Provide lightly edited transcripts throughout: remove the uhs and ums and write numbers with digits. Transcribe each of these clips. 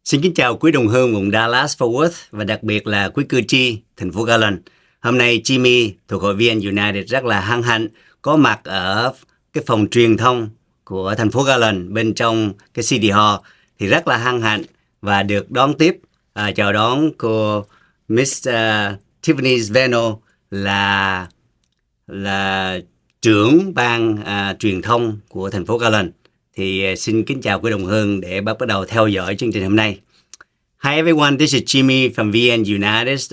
Xin kính chào quý đồng hương vùng Dallas-Fort Worth và đặc biệt là quý cử tri thành phố Garland. Hôm nay Jimmy thuộc hội viên United rất là hân hạnh có mặt ở cái phòng truyền thông của thành phố Garland bên trong cái City Hall. Thì rất là hân hạnh và được đón tiếp, chào đón cô Miss Tiffany Veno là trưởng ban truyền thông của thành phố Garland. Thì xin kính chào quý đồng hương để bắt đầu theo dõi chương trình hôm nay. Hi everyone, this is Jimmy from VN United.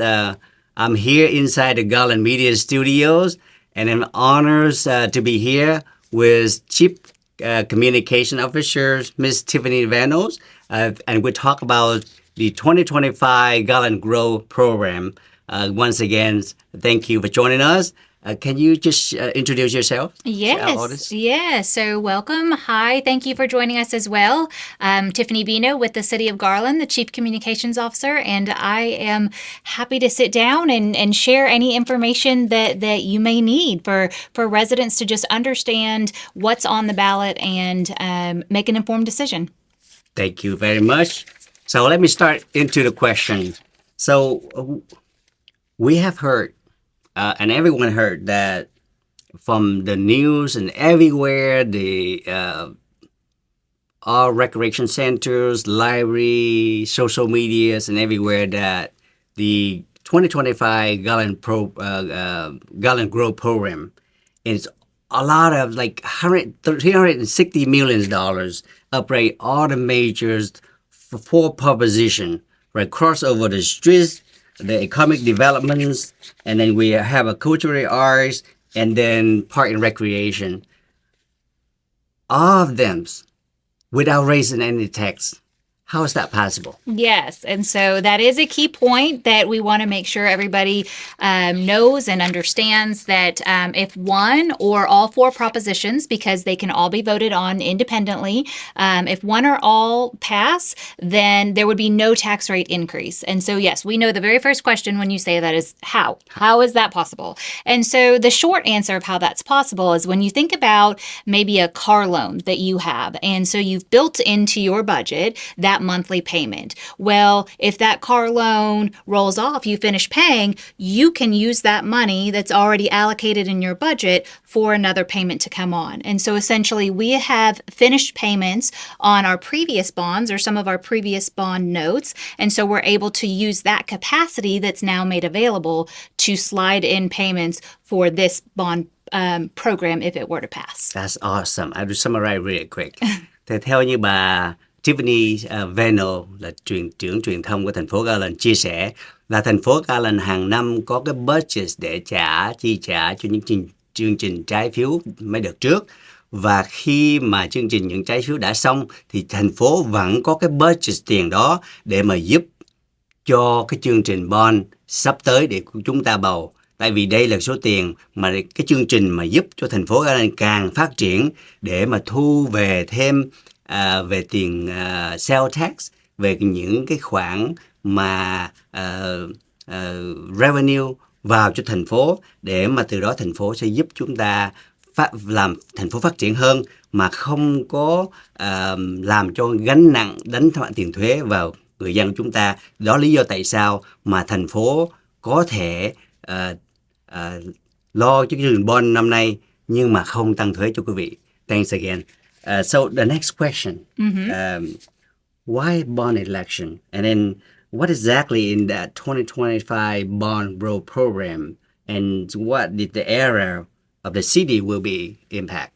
I'm here inside the Garland Media Studios, and I'm honored to be here with Chief Communication Officer Miss Tiffany Veno, and we talk about the 2025 Garland Grow program. Once again, thank you for joining us. Can you just introduce yourself? Yes. So welcome. Hi. Thank you for joining us as well. Tiffany Veno with the City of Garland, the Chief Communications Officer, and I am happy to sit down and share any information that you may need for residents to just understand what's on the ballot and make an informed decision. Thank you very much. So let me start into the question. So we have heard and everyone heard that from the news and everywhere, all recreation centers, library, social medias, and everywhere that the 2025 Garland Grow program is a lot of like $360 million upgrade all the majors for proposition, right? Cross over the streets, the economic developments, and then we have a cultural arts, and then park and recreation. All of them without raising any tax. How is that possible? Yes. And so that is a key point that we want to make sure everybody knows and understands that if one or all four propositions, because they can all be voted on independently, if one or all pass, then there would be no tax rate increase. And so, yes, we know the very first question when you say that is how? How is that possible? And so the short answer of how that's possible is when you think about maybe a car loan that you have, and so you've built into your budget that monthly payment. Well, if that car loan rolls off, you finish paying, you can use that money that's already allocated in your budget for another payment to come on. And so essentially we have finished payments on our previous bonds or some of our previous bond notes. And so we're able to use that capacity that's now made available to slide in payments for this bond program if it were to pass. That's awesome. I'll just summarize really quick. Thì theo như bà Tiffany Veno là trưởng truyền thông của thành phố Garland chia sẻ là thành phố Garland hàng năm có cái budget để chi trả cho những chương trình trái phiếu mấy đợt trước, và khi mà chương trình những trái phiếu đã xong thì thành phố vẫn có cái budget tiền đó để mà giúp cho cái chương trình bond sắp tới để chúng ta bầu. Tại vì đây là số tiền mà cái chương trình mà giúp cho thành phố Garland càng phát triển để mà thu về thêm về tiền sales tax, về những cái khoản mà revenue vào cho thành phố, để mà từ đó thành phố sẽ giúp chúng ta làm thành phố phát triển hơn mà không có làm cho gánh nặng đánh tiền thuế vào người dân của chúng ta. Đó lý do tại sao mà thành phố có thể lo cho chương trình bond năm nay nhưng mà không tăng thuế cho quý vị. Thanks again. So the next question, why bond election? And then what exactly in that 2025 bond grow program, and what did the area of the city will be impact?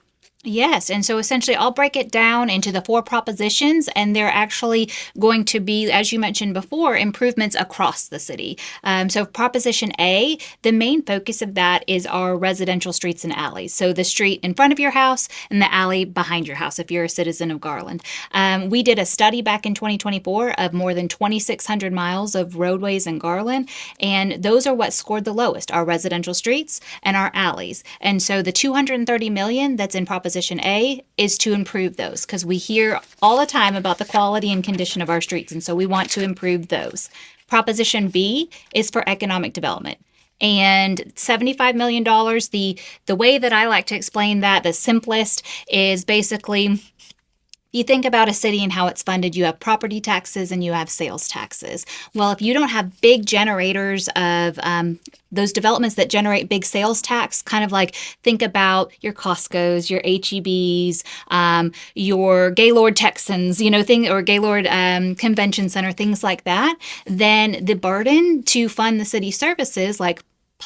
Yes. And so essentially I'll break it down into the four propositions, and they're actually going to be, as you mentioned before, improvements across the city. So Proposition A, the main focus of that is our residential streets and alleys. So the street in front of your house and the alley behind your house if you're a citizen of Garland. We did a study back in 2024 of more than 2,600 miles of roadways in Garland, and those are what scored the lowest, our residential streets and our alleys. And so the $230 million that's in Proposition A is to improve those, because we hear all the time about the quality and condition of our streets, and so we want to improve those. Proposition B is for economic development. And $75 million, the way that I like to explain that, the simplest, is basically You think about a city and how it's funded, you have property taxes and you have sales taxes. Well, if you don't have big generators of those developments that generate big sales tax, kind of like think about your Costco's, your HEBs, your Gaylord Texans, or Gaylord Convention Center, things like that, then the burden to fund the city services like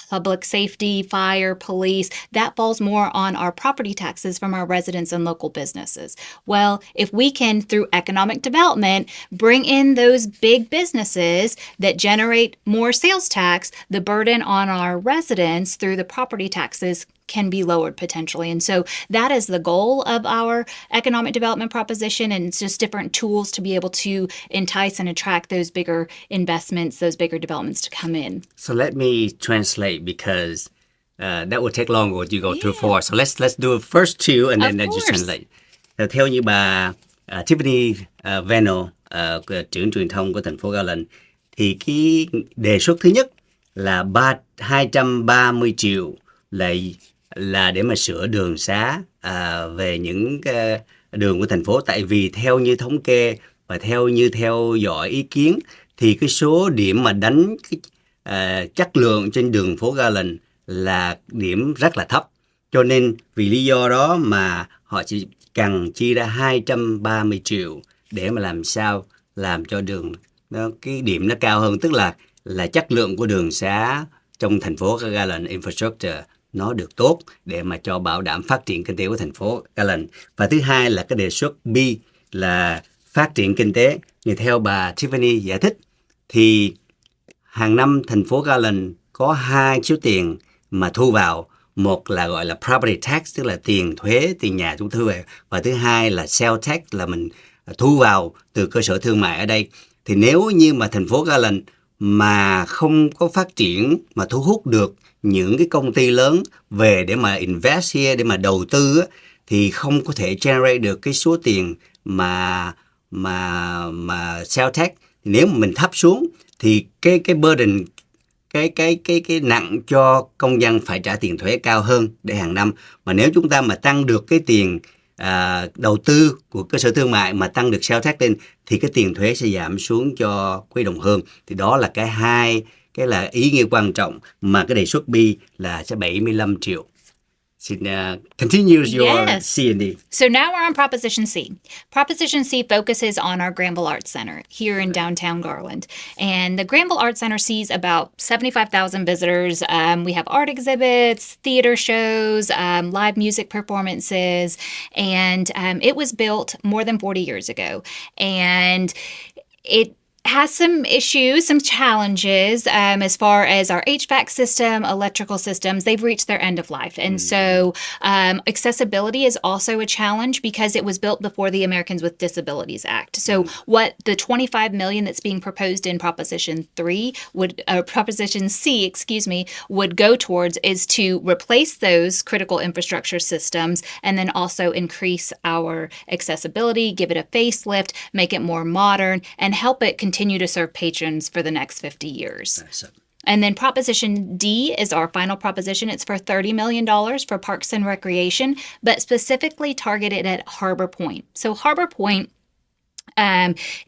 public safety, fire, police, that falls more on our property taxes from our residents and local businesses. Well, if we can, through economic development, bring in those big businesses that generate more sales tax, the burden on our residents through the property taxes can be lowered potentially. And so that is the goal of our economic development proposition. And it's just different tools to be able to entice and attract those bigger investments, those bigger developments to come in. So let me translate because that will take longer when you go through four. So let's do the first two and then just translate. Theo như bà Tiffany Veno, trưởng truyền thông của thành phố Garland, thì cái đề xuất thứ nhất là 230 triệu là để mà sửa đường xá về những đường của thành phố. Tại vì theo như thống kê và theo dõi ý kiến thì cái số điểm mà đánh chất lượng trên đường phố Garland là điểm rất là thấp. Cho nên vì lý do đó mà họ chỉ cần chi ra 230 triệu để mà làm sao làm cho đường cái điểm nó cao hơn, tức là chất lượng của đường xá trong thành phố Garland infrastructure nó được tốt để mà cho bảo đảm phát triển kinh tế của thành phố Garland. Và thứ hai là cái đề xuất B là phát triển kinh tế. Như theo bà Tiffany giải thích thì hàng năm thành phố Garland có hai số tiền mà thu vào. Một là gọi là property tax, tức là tiền thuế, tiền nhà chúng thu về. Và thứ hai là sales tax, là mình thu vào từ cơ sở thương mại ở đây. Thì nếu như mà thành phố Garland mà không có phát triển, mà thu hút được những cái công ty lớn về để mà invest here, để mà đầu tư á, thì không có thể generate được cái số tiền mà sales tax. Nếu mà mình thấp xuống thì cái burden, cái nặng cho công dân phải trả tiền thuế cao hơn để hàng năm. Mà nếu chúng ta mà tăng được cái tiền đầu tư của cơ sở thương mại mà tăng được sales tax lên thì cái tiền thuế sẽ giảm xuống cho quý đồng hương. Thì đó là cái là ý nghĩa quan trọng mà cái đề xuất B là sẽ 75 triệu. Continue your C and D. So now we're on Proposition C. Proposition C focuses on our Granville Arts Center here in downtown Garland. And the Granville Arts Center sees about 75,000 visitors. We have art exhibits, theater shows, live music performances. And it was built more than 40 years ago. And it has some issues, some challenges as far as our HVAC system, electrical systems. They've reached their end of life. And so accessibility is also a challenge because it was built before the Americans with Disabilities Act. So what the $25 million that's being proposed in Proposition C, would go towards is to replace those critical infrastructure systems and then also increase our accessibility, give it a facelift, make it more modern, and help it continue to serve patrons for the next 50 years. Awesome. And then Proposition D is our final proposition. It's for $30 million for Parks and Recreation, but specifically targeted at Harbor Point. So Harbor Point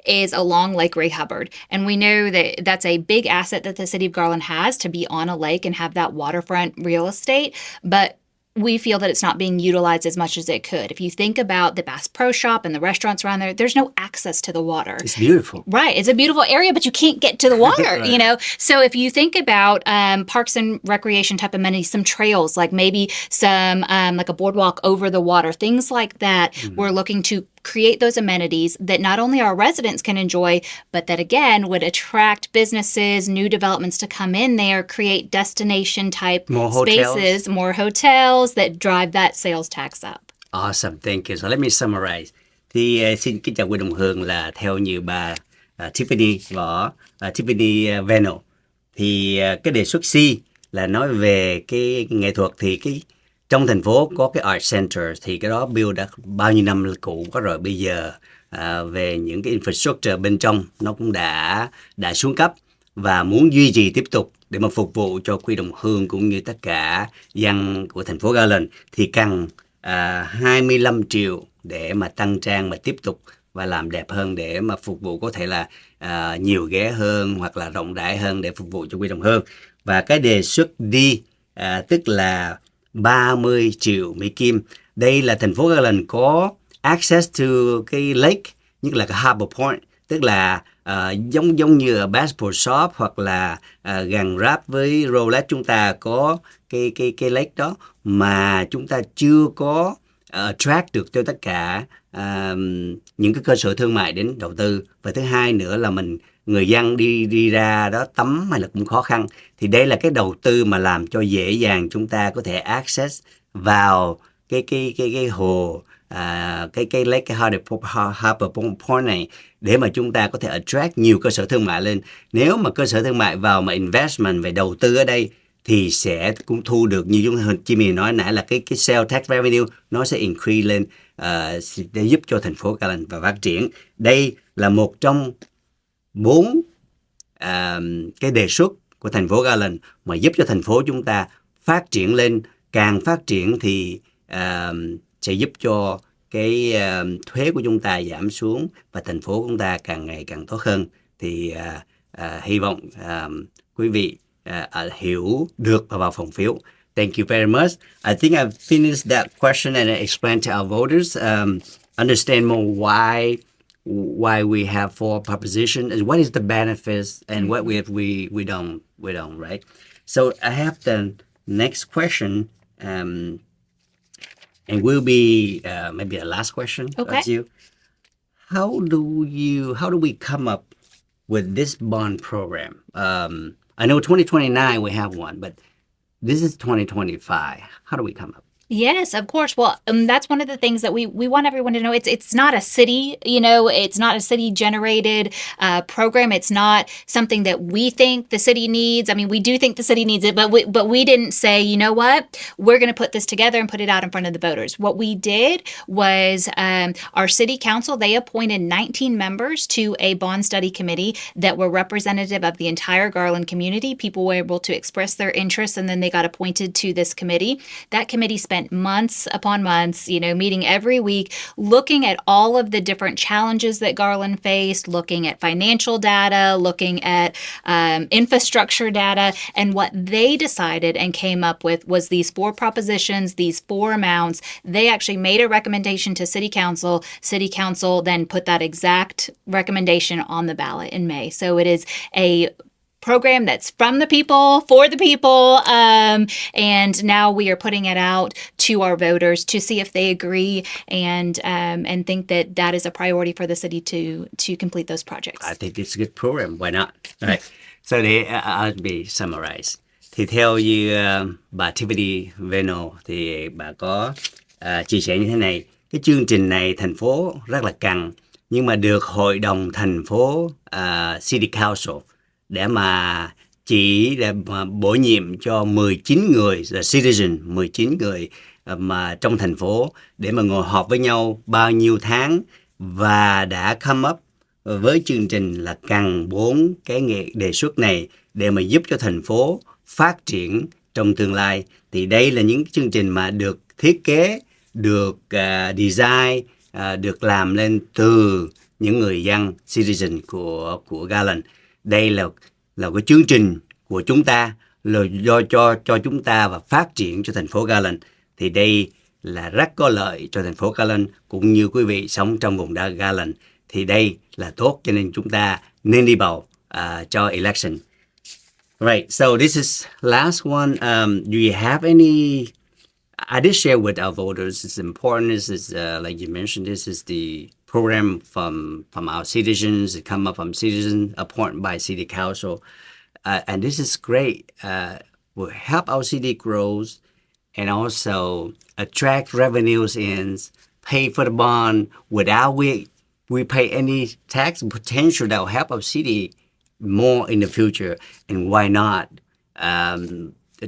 is along Lake Ray Hubbard. And we know that that's a big asset that the City of Garland has, to be on a lake and have that waterfront real estate. But we feel that it's not being utilized as much as it could. If you think about the Bass Pro Shop and the restaurants around there, there's no access to the water. It's beautiful. Right. It's a beautiful area, but you can't get to the water, right. So if you think about parks and recreation type amenities, some trails, like maybe some like a boardwalk over the water, things like that, we're looking to create those amenities that not only our residents can enjoy, but that again would attract businesses, new developments to come in there, create destination type spaces, more hotels that drive that sales tax up. Awesome, thank you. So let me summarize. Thì xin kính chào quý đồng hương, là theo như bà Tiffany Veno, thì cái đề xuất C là nói về cái nghệ thuật. Thì trong thành phố có cái Art Center, thì cái đó build đã bao nhiêu năm cũ có rồi. Bây giờ về những cái infrastructure bên trong nó cũng đã xuống cấp, và muốn duy trì tiếp tục để mà phục vụ cho quý đồng hương cũng như tất cả dân của thành phố Garland thì cần 25 triệu để mà tăng trang mà tiếp tục và làm đẹp hơn để mà phục vụ có thể là nhiều ghế hơn hoặc là rộng rãi hơn để phục vụ cho quy đồng hơn. Và cái đề xuất D tức là 30 triệu Mỹ Kim. Đây là thành phố Garland có access to cái lake, như là cái Harbor Point, tức là giống như ở Bass Pro Shop hoặc là gần ráp với Rolex chúng ta có cái lake đó mà chúng ta chưa có attract được cho tất cả những cái cơ sở thương mại đến đầu tư. Và thứ hai nữa là người dân đi ra đó tắm hay là cũng khó khăn, thì đây là cái đầu tư mà làm cho dễ dàng chúng ta có thể access vào cái hồ cái lake, cái Harbor Point này để mà chúng ta có thể attract nhiều cơ sở thương mại lên. Nếu mà cơ sở thương mại vào mà investment về đầu tư ở đây thì sẽ cũng thu được, như chúng Jimmy nói nãy, là cái sales tax revenue nó sẽ increase lên để giúp cho thành phố Garland và phát triển. Đây là một trong 4 cái đề xuất của thành phố Garland mà giúp cho thành phố chúng ta phát triển lên. Càng phát triển thì sẽ giúp cho cái thuế của chúng ta giảm xuống và thành phố của chúng ta càng ngày càng tốt hơn. Thì hy vọng quý vị hiểu được và vào phòng phiếu. Thank you very much. I think I've finished that question and I explained to our voters, understand more why we have 4 propositions and what is the benefits and what we don't, right? So I have the next question, and will be maybe a last question. Okay. You. How do we come up with this bond program? I know 2029 we have one, but this is 2025. How do we come up? Yes, of course. Well, that's one of the things that we want everyone to know. It's not a city, it's not a city generated program. It's not something that we think the city needs. I mean, we do think the city needs it, but we didn't say, you know what, we're going to put this together and put it out in front of the voters. What we did was our city council, they appointed 19 members to a bond study committee that were representative of the entire Garland community. People were able to express their interests, and then they got appointed to this committee. That committee spent months upon months, meeting every week, looking at all of the different challenges that Garland faced, looking at financial data, looking at infrastructure data. And what they decided and came up with was these 4 propositions, these 4 amounts. They actually made a recommendation to City Council. City Council then put that exact recommendation on the ballot in May. So it is a program that's from the people, for the people, and now we are putting it out to our voters to see if they agree and think that is a priority for the city to complete those projects. I think it's a good program. Why not? All right. So I'll be summarized. Thì theo như bà Tiffany Veno thì bà có chia sẻ như thế này. Cái chương trình này thành phố rất là cần, nhưng mà được hội đồng thành phố City Council để mà bổ nhiệm cho 19 người là citizen, 19 người mà trong thành phố để mà ngồi họp với nhau bao nhiêu tháng và đã come up với chương trình là cần 4 cái đề xuất này để mà giúp cho thành phố phát triển trong tương lai. Thì đây là những chương trình mà được thiết kế, được design, được làm lên từ những người dân citizen của Garland. Đây là cái chương trình của chúng ta, là do cho chúng ta và phát triển cho thành phố Garland. Thì đây là rất có lợi cho thành phố Garland cũng như quý vị sống trong vùng đất Garland. Thì đây là tốt, cho nên chúng ta nên đi bầu cho election. Right, so this is last one. Do you have any? I did share with our voters. It's important. This is like you mentioned. This is the program from our citizens. It come up from citizens appointed by city council, and this is great. Will help our city grows, and also attract revenues and pay for the bond without we pay any tax. Potential that will help our city more in the future, and why not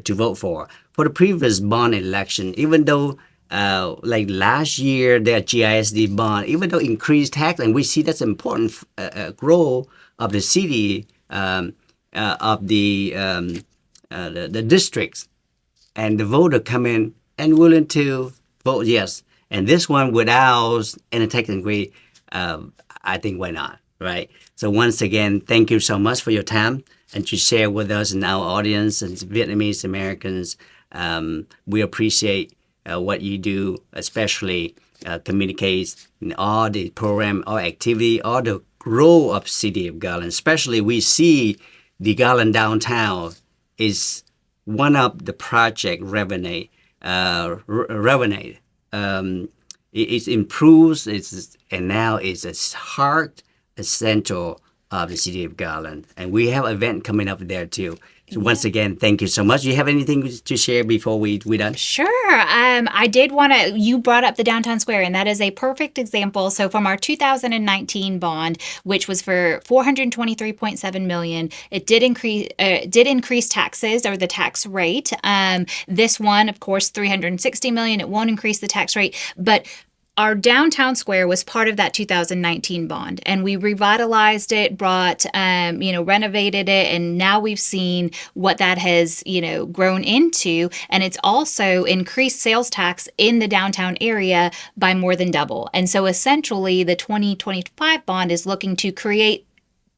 to vote for the previous bond election, even though like last year their GISD bond, even though increased tax, and we see that's important growth of the city, of the districts, and the voter come in and willing to Well, yes. And this one without any technically, I think why not, right? So once again, thank you so much for your time and to share with us and our audience and Vietnamese Americans. We appreciate what you do, especially communicate in all the program, all activity, all the growth of City of Garland. Especially we see the Garland downtown is one of the project revenue. It improves, and now it's a heart, a center of the City of Garland. And we have an event coming up there too. So once again, thank you so much. Do you have anything to share before we done? Sure. I did want to, you brought up the downtown square, and that is a perfect example. So from our 2019 bond, which was for $423.7 million, it did increase taxes, or the tax rate. This one, of course, $360 million, it won't increase the tax rate, but our downtown square was part of that 2019 bond, and we revitalized it, renovated it, and now we've seen what that has, grown into, and it's also increased sales tax in the downtown area by more than double. And so essentially the 2025 bond is looking to create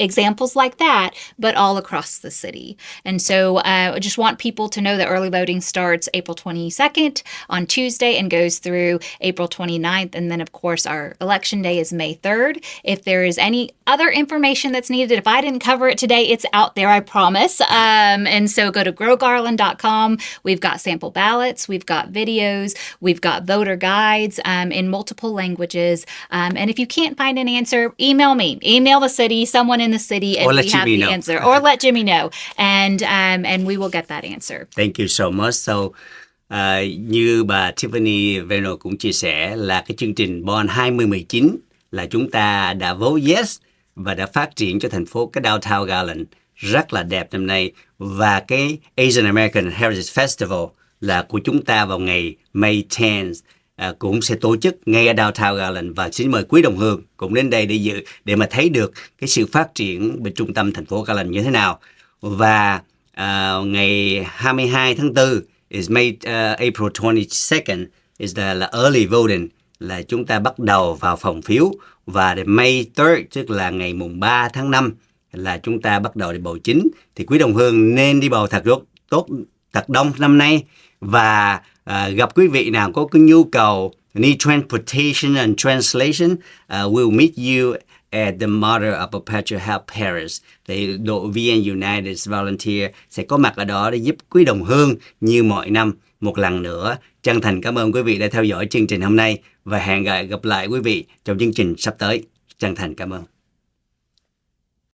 examples like that, but all across the city. And so I just want people to know that early voting starts April 22nd on Tuesday and goes through April 29th. And then, of course, our election day is May 3rd. If there is any other information that's needed, if I didn't cover it today, it's out there, I promise. And so go to growgarland.com. We've got sample ballots, we've got videos, we've got voter guides in multiple languages. And if you can't find an answer, email me, email the city, someone in the city, and we have the answer, or let Jimmy know, and we will get that answer. Thank you so much. So như bà Tiffany Veno cũng chia sẻ là cái chương trình Bond 2019 là chúng ta đã vote yes và đã phát triển cho thành phố cái Downtown Garland rất là đẹp năm nay, và cái Asian American Heritage Festival là của chúng ta vào ngày May 10th. Cũng sẽ tổ chức ngay ở Downtown Garland, và xin mời quý đồng hương cũng đến đây để dự, để mà thấy được cái sự phát triển bên trung tâm thành phố Garland như thế nào. Và ngày 22 tháng 4 is April 22nd is là early voting, là chúng ta bắt đầu vào phòng phiếu, và May 3rd tức là ngày mùng 3 tháng 5 là chúng ta bắt đầu đi bầu chính. Thì quý đồng hương nên đi bầu thật tốt, thật đông năm nay. Và gặp quý vị nào có cái nhu cầu need transportation and translation, we'll meet you at the Mother of Perpetual Help Paris. Thì đội VN United Volunteer sẽ có mặt ở đó để giúp quý đồng hương như mọi năm. Một lần nữa, chân thành cảm ơn quý vị đã theo dõi chương trình hôm nay, và hẹn gặp lại quý vị trong chương trình sắp tới. Chân thành cảm ơn.